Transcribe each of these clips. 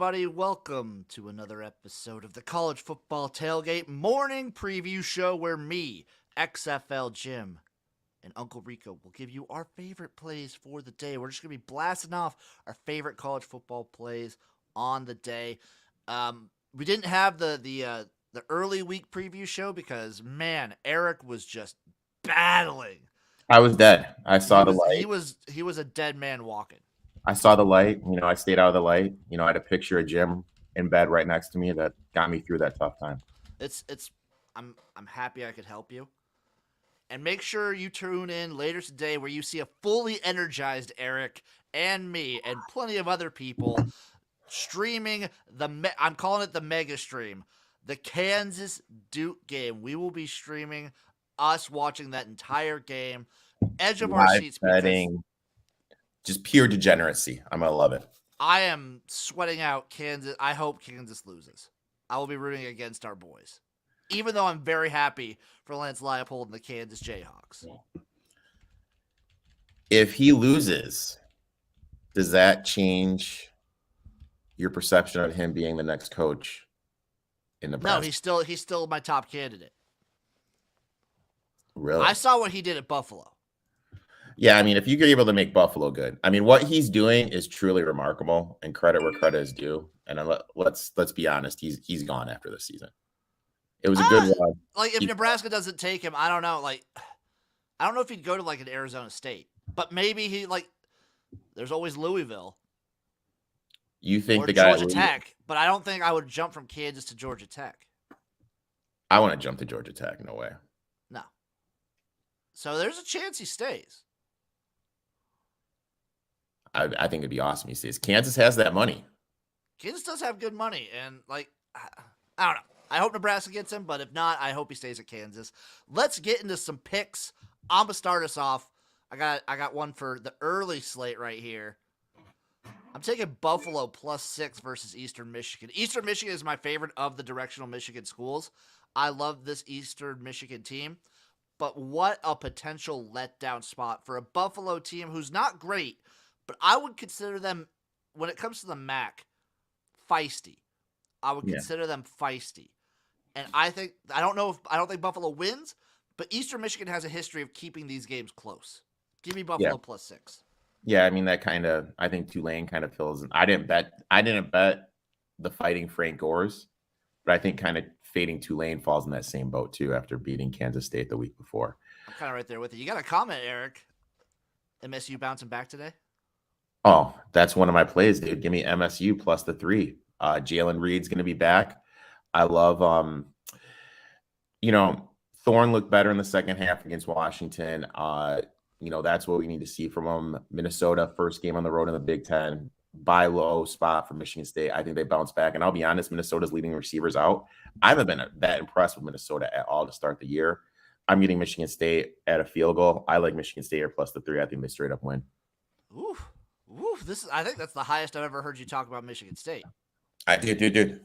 everybody. Welcome to another episode of the College Football Tailgate morning preview show where me, XFL Jim, and Uncle Rico will give you our favorite plays for the day. We're just going to be blasting off our favorite college football plays on the day. We didn't have the early week preview show because, man, Eric was just battling. I was dead. I saw the light. He was a dead man walking. I saw the light. I stayed out of the light. I had a picture of Jim in bed right next to me that got me through that tough time. I'm happy I could help you. And make sure you tune in later today where you see a fully energized Eric and me and plenty of other people streaming I'm calling it the mega stream, the Kansas Duke game. We will be streaming us watching that entire game, edge of our seats. Betting, just pure degeneracy. I'm gonna love it. I am sweating out Kansas. I hope Kansas loses. I will be rooting against our boys, even though I'm very happy for Lance Leipold and the Kansas Jayhawks. If he loses, does that change your perception of him being the next coach in Nebraska? No, he's still my top candidate. Really? I saw what he did at Buffalo. Yeah, if you're able to make Buffalo good, what he's doing is truly remarkable, and credit where credit is due. And let's be honest, he's gone after this season. It was a good one. If Nebraska doesn't take him, I don't know. I don't know if he'd go to an Arizona State, but maybe he there's always Louisville. You think or the guy Georgia Tech, but I don't think I would jump from Kansas to Georgia Tech. I want to jump to Georgia Tech. No way. No. So there's a chance he stays. I think it'd be awesome he stays. Kansas has that money. Kansas does have good money, and I don't know. I hope Nebraska gets him, but if not, I hope he stays at Kansas. Let's get into some picks. I'm gonna start us off. I got one for the early slate right here. I'm taking Buffalo +6 versus Eastern Michigan. Eastern Michigan is my favorite of the directional Michigan schools. I love this Eastern Michigan team, but what a potential letdown spot for a Buffalo team who's not great. But I would consider them, when it comes to the MAC, feisty. I would consider them feisty. And I don't think Buffalo wins, but Eastern Michigan has a history of keeping these games close. Give me Buffalo +6. Yeah, I think Tulane kind of fills in. I didn't bet the Fighting Frank Gores, but I think kind of fading Tulane falls in that same boat too after beating Kansas State the week before. I'm kind of right there with you. You got a comment, Eric. MSU bouncing back today? Oh, that's one of my plays, dude. Give me MSU +3. Jalen Reed's going to be back. I love, Thorne looked better in the second half against Washington. That's what we need to see from them. Minnesota, first game on the road in the Big Ten. Buy low spot for Michigan State. I think they bounce back. And I'll be honest, Minnesota's leading receivers out. I haven't been that impressed with Minnesota at all to start the year. I'm getting Michigan State at a field goal. I like Michigan State here +3. I think they straight up win. Ooh. I think that's the highest I've ever heard you talk about Michigan State. Dude.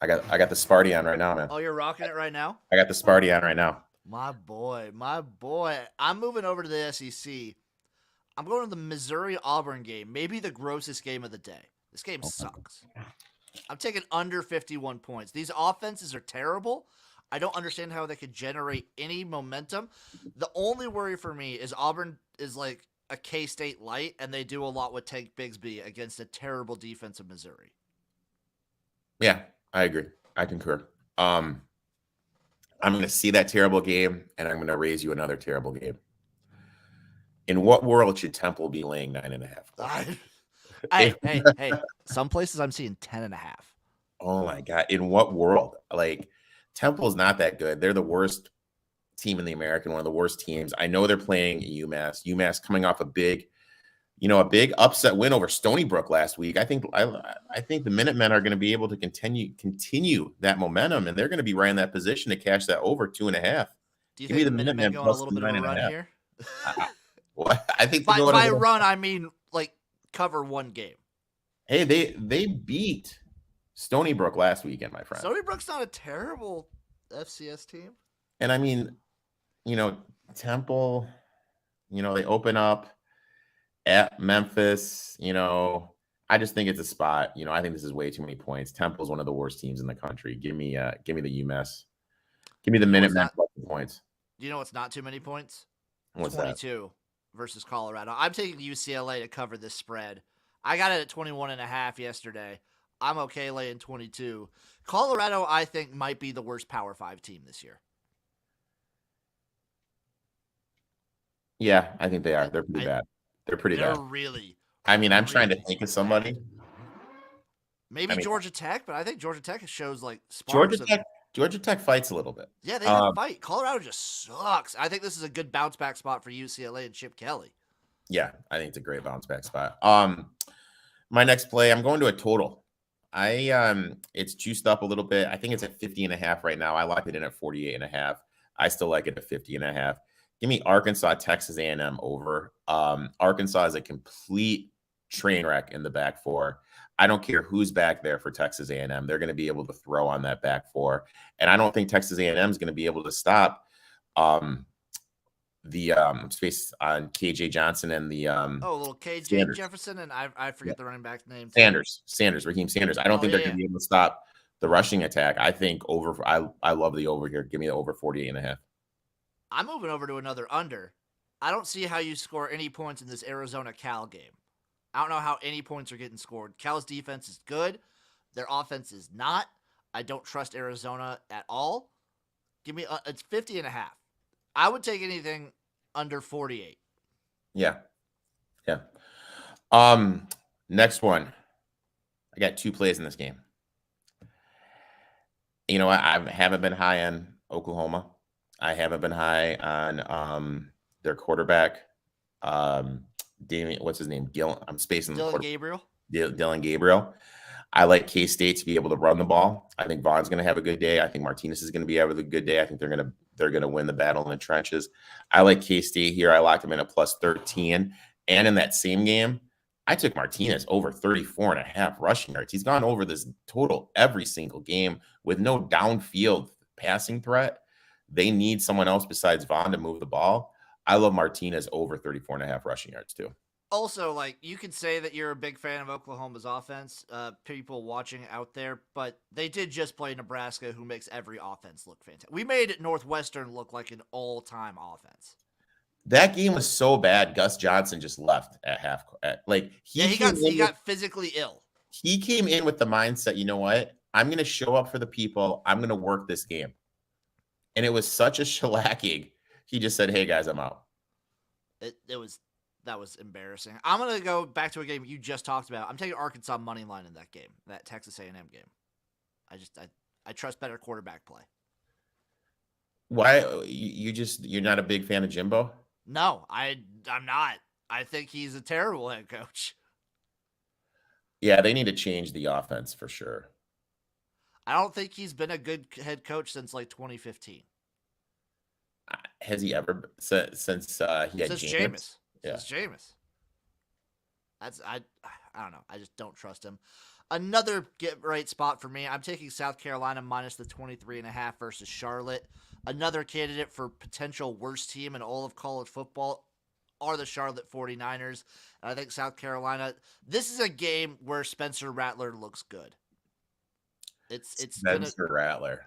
I got the Sparty on right now, man. Oh, you're rocking it right now? I got the Sparty on right now. My boy. I'm moving over to the SEC. I'm going to the Missouri-Auburn game, maybe the grossest game of the day. This game sucks. I'm taking under 51 points. These offenses are terrible. I don't understand how they could generate any momentum. The only worry for me is Auburn is like a K-State light, and they do a lot with Tank Bigsby against a terrible defense of Missouri. Yeah, I agree. I concur. I'm going to see that terrible game, and I'm going to raise you another terrible game. In what world should Temple be laying 9.5? Hey. Some places I'm seeing 10.5. Oh, my God. In what world? Temple's not that good. They're the worst team in the American, one of the worst teams. I know they're playing UMass. UMass coming off a big upset win over Stony Brook last week. I think the Minutemen are going to be able to continue that momentum, and they're going to be right in that position to cash that over 2.5. Do you think the Minutemen go on a little bit of a run here? I think by run, I mean cover one game. Hey, they beat Stony Brook last weekend, my friend. Stony Brook's not a terrible FCS team. And Temple, they open up at Memphis, I just think it's a spot. I think this is way too many points. Temple's one of the worst teams in the country. Give me the UMass. Give me the You know what's Minutemen not? plus the points. You know what's not too many points? What's that? 22 versus Colorado. I'm taking UCLA to cover this spread. I got it at 21.5 yesterday. I'm okay laying 22. Colorado, I think, might be the worst Power 5 team this year. Yeah, I think they are. They're pretty bad. They're pretty They're bad. really, I mean, I'm trying to really think of somebody. bad. Maybe I mean, Georgia Tech, but I think Georgia Tech shows like Georgia sparks of. Tech. Georgia Tech fights a little bit. Yeah, they have fight. Colorado just sucks. I think this is a good bounce back spot for UCLA and Chip Kelly. Yeah, I think it's a great bounce back spot. My next play, I'm going to a total. It's juiced up a little bit. I think it's at 50.5 right now. I locked it in at 48.5. I still like it at 50.5. Give me Arkansas, Texas A&M over. Arkansas is a complete train wreck in the back four. I don't care who's back there for Texas A&M. They're going to be able to throw on that back four, and I don't think Texas A&M is going to be able to stop the space on KJ Johnson and the little KJ Sanders. Jefferson, and I forget the running back's name. Sanders, Raheem Sanders. I don't think they're going to be able to stop the rushing attack. I think I love the over here. Give me the over 48.5. I'm moving over to another under. I don't see how you score any points in this Arizona-Cal game. I don't know how any points are getting scored. Cal's defense is good. Their offense is not. I don't trust Arizona at all. Give me it's 50.5. I would take anything under 48. Yeah. Next one. I got 2 plays in this game. I haven't been high on Oklahoma. I haven't been high on their quarterback. What's his name? I'm spacing the Dylan Gabriel. Dylan Gabriel. I like K-State to be able to run the ball. I think Vaughn's going to have a good day. I think Martinez is going to be having a good day. I think they're going to win the battle in the trenches. I like K-State here. I locked him in at plus 13. And in that same game, I took Martinez over 34.5 rushing yards. He's gone over this total every single game with no downfield passing threat. They need someone else besides Vaughn to move the ball. I love Martinez over 34.5 rushing yards too. Also, you can say that you're a big fan of Oklahoma's offense, people watching out there, but they did just play Nebraska, who makes every offense look fantastic. We made Northwestern look like an all-time offense. That game was so bad. Gus Johnson just left at half. He got physically ill. He came in with the mindset, you know what? I'm going to show up for the people. I'm going to work this game. And it was such a shellacking. He just said, "Hey guys, I'm out." That was embarrassing. I'm going to go back to a game you just talked about. I'm taking Arkansas money line in that game, that Texas A&M game. I trust better quarterback play. Why you're not a big fan of Jimbo? No, I'm not. I think he's a terrible head coach. Yeah, they need to change the offense for sure. I don't think he's been a good head coach since 2015. Has he ever since he had Jameis? Yeah. Since Jameis. I don't know. I just don't trust him. Another get right spot for me. I'm taking South Carolina minus the 23.5 versus Charlotte. Another candidate for potential worst team in all of college football are the Charlotte 49ers. And I think South Carolina, this is a game where Spencer Rattler looks good. Rattler.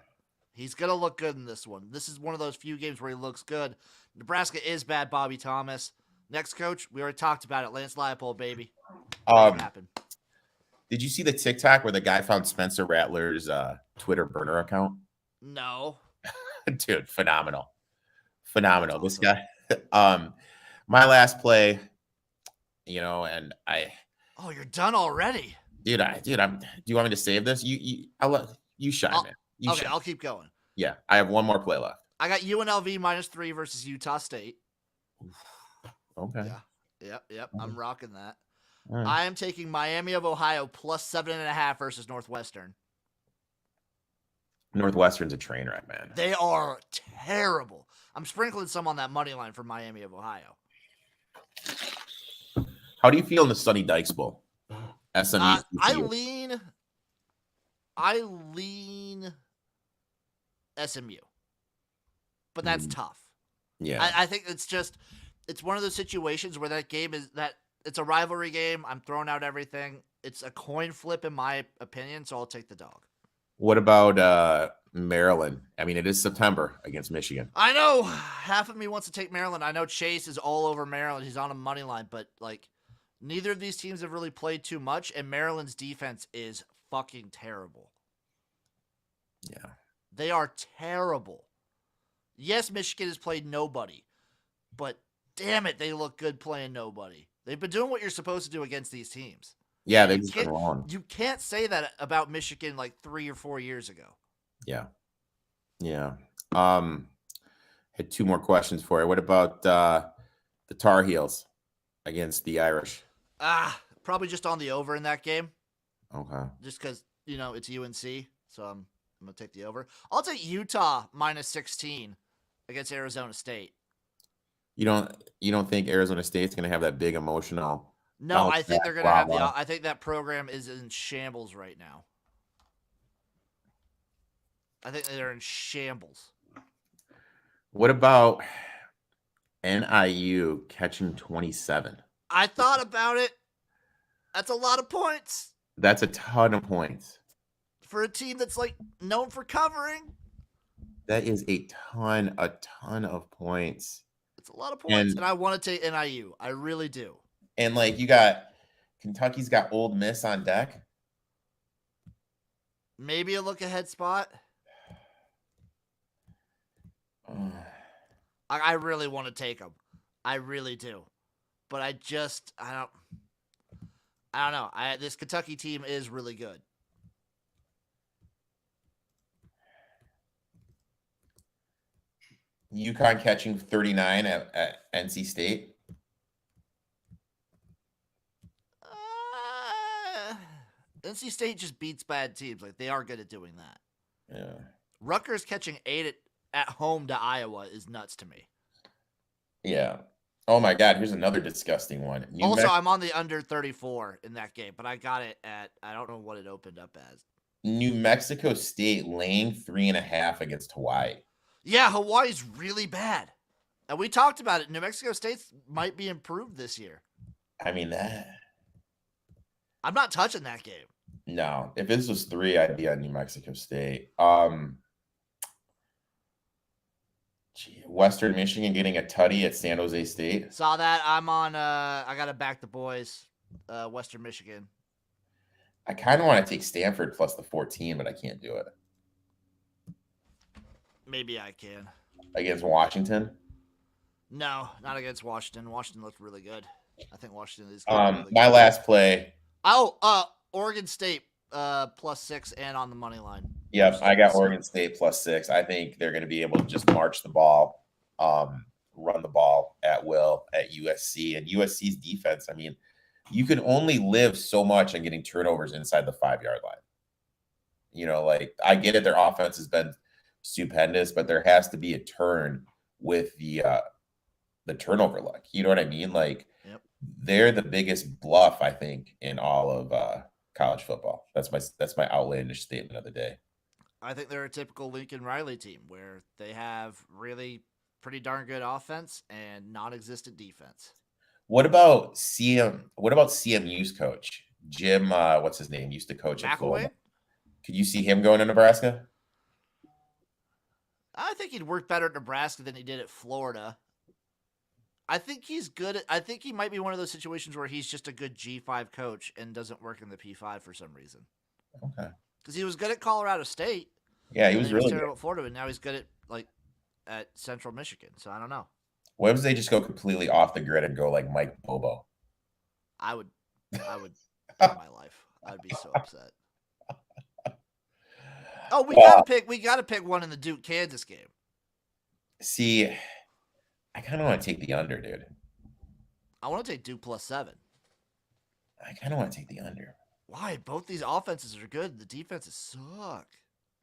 He's going to look good in this one. This is one of those few games where he looks good. Nebraska is bad, Bobby Thomas. Next coach, we already talked about it. Lance Leipold, baby. What happened? Did you see the TikTok where the guy found Spencer Rattler's Twitter burner account? No. Dude, phenomenal. Awesome. This guy. My last play, and I. Oh, you're done already. Dude, do you want me to save this? You shine, man. Okay, I'll keep going. Yeah, I have one more play left. I got UNLV -3 versus Utah State. Okay. Yeah. Yep. I'm rocking that. Right. I am taking Miami of Ohio plus 7.5 versus Northwestern. Northwestern's a train wreck, man. They are terrible. I'm sprinkling some on that money line for Miami of Ohio. How do you feel in the Sonny Dykes Bowl? SMU. I lean SMU, but that's tough. Yeah, I think it's one of those situations where that game is that it's a rivalry game. I'm throwing out everything. It's a coin flip in my opinion, so I'll take the dog. What about Maryland? I mean, it is September against Michigan. I know half of me wants to take Maryland. I know Chase is all over Maryland. He's on a money line, but like neither of these teams have really played too much, and Maryland's defense is fucking terrible. Yeah. They are terrible. Yes, Michigan has played nobody, but damn it, they look good playing nobody. They've been doing what you're supposed to do against these teams. Yeah, And they've just been wrong. You can't say that about Michigan like 3 or 4 years ago. Yeah. Yeah. Had 2 more questions for you. What about the Tar Heels against the Irish? Probably just on the over in that game. Okay. Just because, it's UNC, so I'm going to take the over. I'll take Utah minus 16 against Arizona State. You don't think Arizona State's going to have that big emotional? No, I think they're going to have I think that program is in shambles right now. I think they're in shambles. What about NIU catching 27? I thought about it. That's a lot of points. That's a ton of points. For a team that's like known for covering. That is a ton of points. It's a lot of points. And I want to take NIU. I really do. And like you got Kentucky's got Ole Miss on deck. Maybe a look ahead spot. I really want to take them. I really do. But I don't know. This Kentucky team is really good. UConn catching 39 at NC State. NC State just beats bad teams. Like, they are good at doing that. Yeah. Rutgers catching 8 at home to Iowa is nuts to me. Yeah. Oh, my God. Here's another disgusting one. I'm on the under 34 in that game, but I got it at, I don't know what it opened up as. New Mexico State laying 3.5 against Hawaii. Yeah, Hawaii's really bad. And we talked about it. New Mexico State might be improved this year. I mean, I'm not touching that game. No. If this was 3, I'd be on New Mexico State. Western Michigan getting a tutty at San Jose State. Saw that. I'm on I gotta back the boys. Western Michigan. I kind of want to take Stanford plus the 14, but I can't do it. Maybe I can. Against Washington? No, not against Washington. Washington looked really good. I think Washington is really my good. last play. Oregon State plus 6 and on the money line. Yep, I got Oregon State plus 6. I think they're going to be able to just march the ball, run the ball at will at USC. And USC's defense, I mean, you can only live so much on getting turnovers inside the 5-yard line. Like, I get it, their offense has been stupendous, but there has to be a turn with the turnover luck. You know what I mean? Like, yep. They're the biggest bluff, I think, in all of college football. That's my outlandish statement of the day. I think they're a typical Lincoln Riley team where they have really pretty darn good offense and non-existent defense. What about CMU's coach? Jim, what's his name? Used to coach at Florida. Could you see him going to Nebraska? I think he'd work better at Nebraska than he did at Florida. I think he's good. I think he might be one of those situations where he's just a good G5 coach and doesn't work in the P5 for some reason. Okay. Because he was good at Colorado State. Yeah, he was really terrible good at Florida, and now he's good at Central Michigan. So I don't know. What if they just go completely off the grid and go like Mike Bobo? I would in my life. I'd be so upset. Oh, we gotta pick one in the Duke Kansas game. See, I kind of want to take the under, dude. I want to take Duke plus 7. I kind of want to take the under. Why? Both these offenses are good. The defenses suck.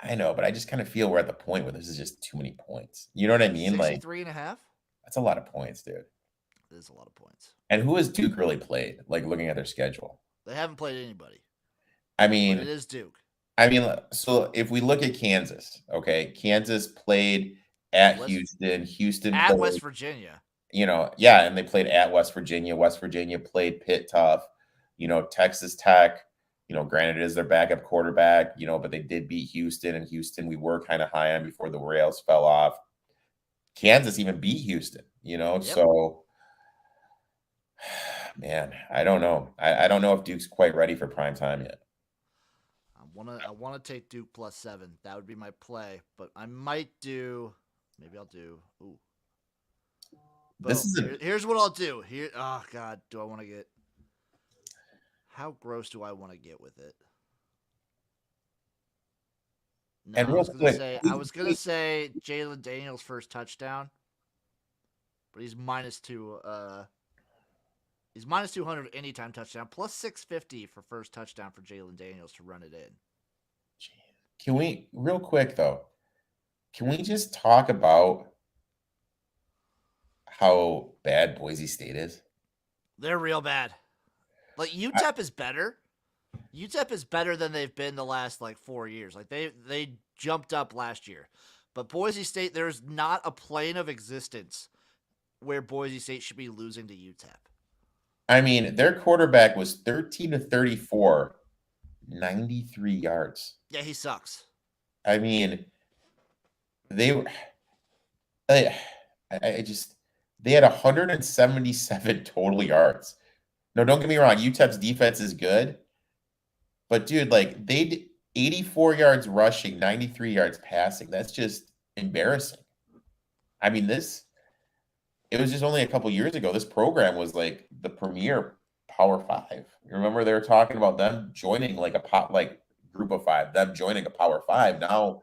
I know, but I just kind of feel we're at the point where this is just too many points. You know what I mean? 63.5? That's a lot of points, dude. It is a lot of points. And who has Duke really played? Like, looking at their schedule. They haven't played anybody. I mean, but it is Duke. I mean, so if we look at Kansas, okay, Kansas played at Houston at played, West Virginia. And they played at West Virginia. West Virginia played Pitt tough. Texas Tech Granted it is their backup quarterback, but they did beat Houston, and Houston we were kind of high on before the rails fell off. Kansas even beat Houston, Yep. so man, I don't know. I don't know if Duke's quite ready for prime time yet. I wanna take Duke +7. That would be my play, but I might do. Maybe I'll do. Ooh. This is Here's what I'll do. Here. Oh God, do I want to get? How gross do I want to get with it? No, and real quick, I was gonna say Jalen Daniels' first touchdown, but he's -2. He's -200 anytime touchdown, +650 for first touchdown for Jalen Daniels to run it in. Can we real quick though? Can we just talk about how bad Boise State is? They're real bad. Like UTEP is better. UTEP is better than they've been the last 4 years. Like they jumped up last year. But Boise State, there's not a plane of existence where Boise State should be losing to UTEP. I mean, their quarterback was 13 to 34, 93 yards. Yeah, he sucks. I mean, they were I just they had 177 total yards. No, don't get me wrong, UTEP's defense is good. But dude, they did 84 yards rushing, 93 yards passing. That's just embarrassing. I mean, it was just only a couple years ago. This program was like the premier Power Five. You remember they were talking about them joining a group of five, them joining a Power Five. Now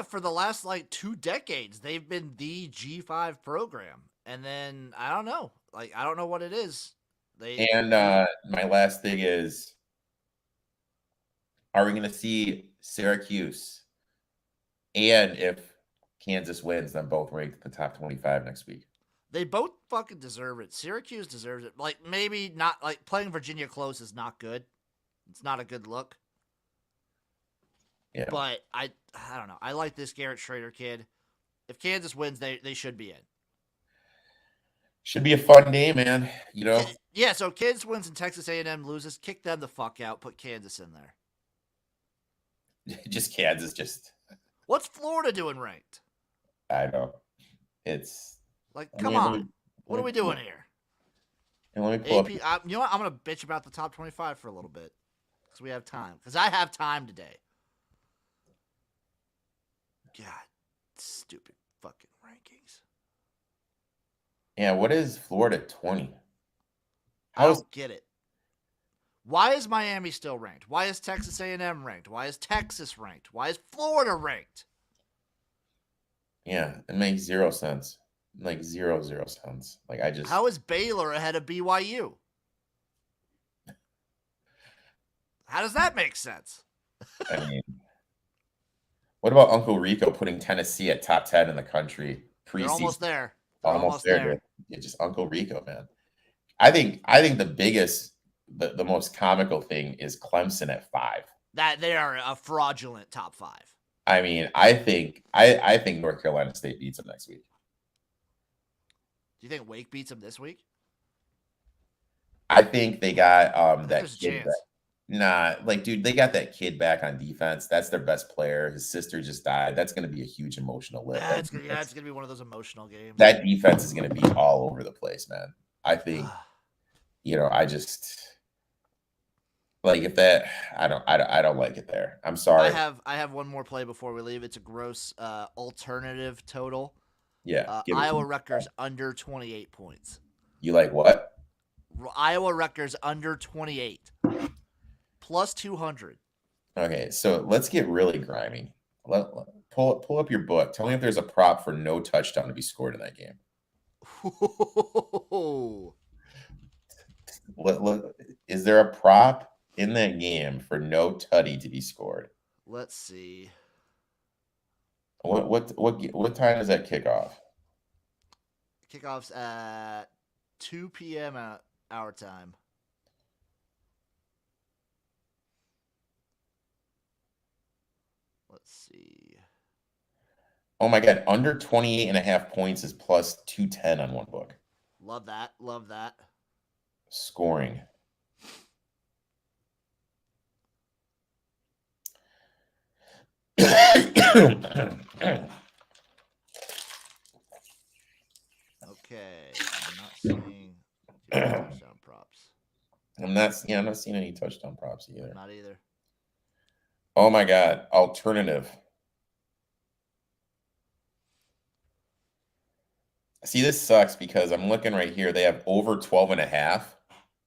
for the last 2 decades, they've been the G5 program. And then I don't know. I don't know what it is. My last thing is, are we going to see Syracuse and if Kansas wins, then both ranked in the top 25 next week? They both fucking deserve it. Syracuse deserves it. Maybe not. Playing Virginia close is not good. It's not a good look. Yeah. But I don't know. I like this Garrett Schrader kid. If Kansas wins, they should be in. Should be a fun day, man. Yeah. So Kansas wins and Texas A&M loses. Kick them the fuck out. Put Kansas in there. Just Kansas. Just. What's Florida doing ranked? I know. It's come on. What are we doing here? And let me pull up. you know what? I'm gonna bitch about the top 25 for a little bit because we have time. Because I have time today. God, stupid fucking rankings. Yeah, what is Florida 20? I don't get it. Why is Miami still ranked? Why is Texas A&M ranked? Why is Texas ranked? Why is Florida ranked? Yeah, it makes zero sense. Zero sense. How is Baylor ahead of BYU? How does that make sense? I mean, what about Uncle Rico putting Tennessee at top 10 in the country preseason? They're almost there. Almost there. Yeah, just Uncle Rico, man. I think the biggest, the most comical thing is Clemson at 5. That they are a fraudulent top 5. I mean, I think North Carolina State beats them next week. Do you think Wake beats them this week? I think they got that kid back. Nah, dude, they got that kid back on defense. That's their best player. His sister just died. That's going to be a huge emotional lift. It's going to be one of those emotional games. That defense is going to be all over the place, man. I think, I just if that, I don't like it there. I'm sorry. I have one more play before we leave. It's a gross alternative total. Yeah. Iowa Rutgers under 28 points. You like what? Iowa Rutgers under 28. Plus 200. Okay, so let's get really grimy. Pull up your book. Tell me if there's a prop for no touchdown to be scored in that game. Is there a prop in that game for no tutty to be scored? Let's see. What time does that kick off? Kickoff's at 2 p.m. our time. Let's see. Oh my God. Under 28.5 points is plus 210 on one book. Love that. Scoring. Okay, I'm not seeing too many touchdown props. I'm not seeing any touchdown props I'm either. not either. Oh my God. Alternative. See, this sucks because I'm looking right here. They have over 12.5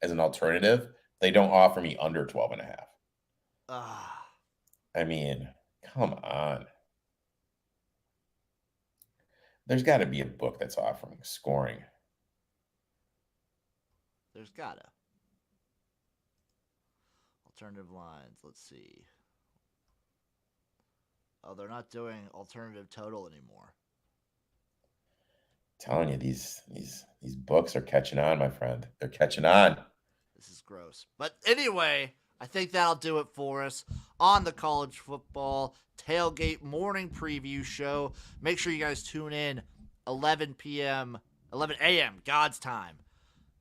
as an alternative. They don't offer me under 12.5. Ah, I mean, come on. There's got to be a book that's offering scoring. there's gotta. Alternative lines. Let's see. Oh, they're not doing alternative total anymore. Telling you, these books are catching on, my friend. They're catching on. This is gross. But anyway, I think that'll do it for us on the college football tailgate morning preview show. Make sure you guys tune in 11 p.m., 11 a.m. God's time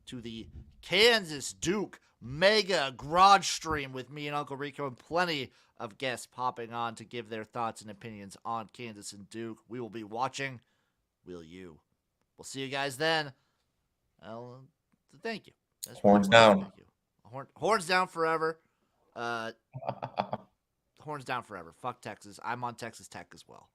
to the Kansas Duke mega garage stream with me and Uncle Rico and plenty of guests popping on to give their thoughts and opinions on Kansas and Duke. We will be watching. Will you? We'll see you guys then. Well, thank you. That's Horns really down. thank you. Horns down forever. Horns down forever. Fuck Texas. I'm on Texas Tech as well.